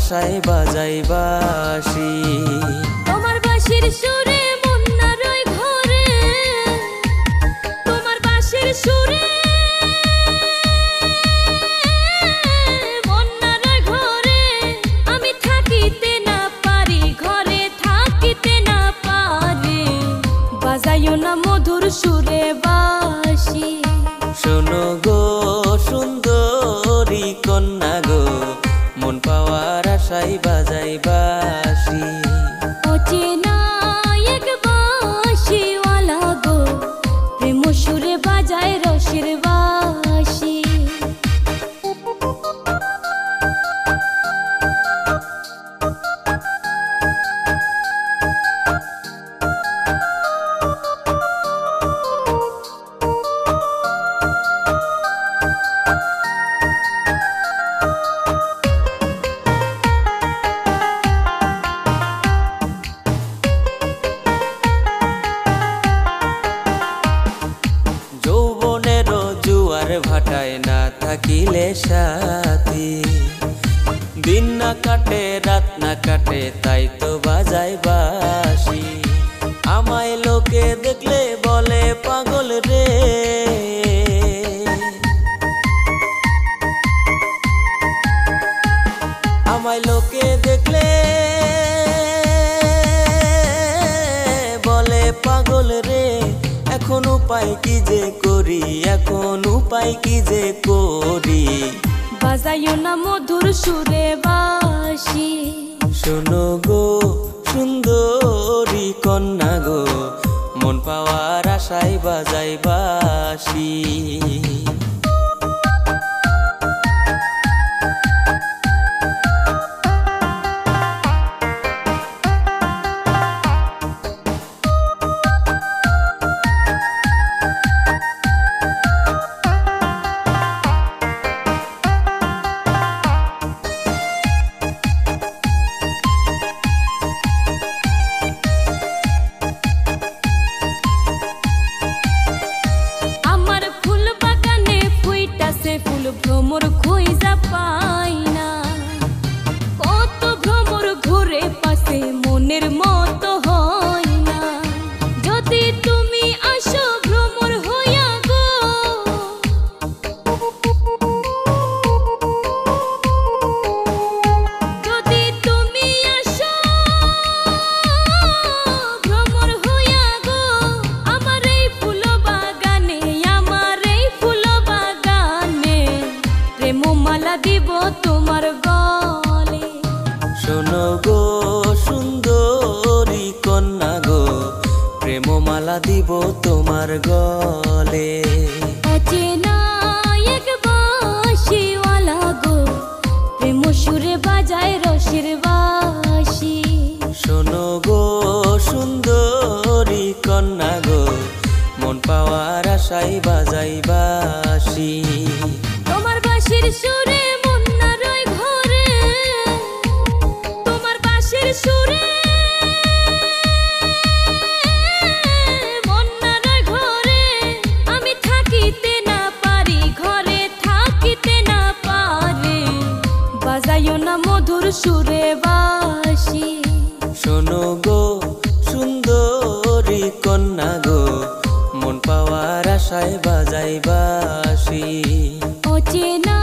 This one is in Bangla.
আশায় বাজাই বাঁশি। তোমার বাঁশির সুরে মন না রয় ঘরে, তোমার বাঁশির সুরে মন না রয় ঘরে, আমি থাকিতে না পারি, ঘরে থাকিতে না পারি। বাজাইও না মধুর সুরে বাঁশি। শোনো গো সুন্দরী কন্যা গো, মন পাওয়ার আশায় বাজাই বাঁশি। অচেনা এক বাঁশিওয়ালা গো, প্রেম সুরে বাজায় রসের বাঁশি। ভাটায় না থাকিলে সাথী, দিন না কাটে রাত না কাটে, তাই তো বাজাই বাঁশি। আমায় লোকে দেখলে বলে পাগল রে, আমায় লোকে দেখলে বলে পাগল রে। এখন উপায় কি যে করি, এখন উপায় কি যে করি। বাজাইও না মধুর সুরে বাঁশি। শোনো গো সুন্দরী কন্যা গো, মন পাওয়ার আশায় বাজাই বাঁশি। ভ্রমর খুঁজা পাই না, কত ভ্রমর ঘুরে পাশে মনের মতো হয় না। যদি তুমি আসো ভ্রমর হইয়া গো, যদি তুমি আসো ভ্রমর হইয়া গো, আমার এই ফুল বাগানে, আমার এই ফুল বাগানে প্রেমমালা দিব তোমার গলে। শোনো গো সুন্দরী কন্যা গো, প্রেমমালা দিব তোমার গলে। অচেনা এক বাঁশিওয়ালা গো, প্রেম সুরে বাজায় রসের বাঁশি। শোনো গো সুন্দরী কন্যা গো, মন পাওয়ার আশায় বাজাই বাঁশি। তোমার বাঁশির সুরে মন না রয় ঘরে, তোমার বাঁশির সুরে মন না রয় ঘরে, আমি থাকিতে না পারি, ঘরে থাকিতে না পারি। বাজাইও না মধুর সুরে বাঁশি। শোনো গো সুন্দরী কন্যা গো, মন পাওয়ার আশায় বাজাই বাঁশি। অচেনা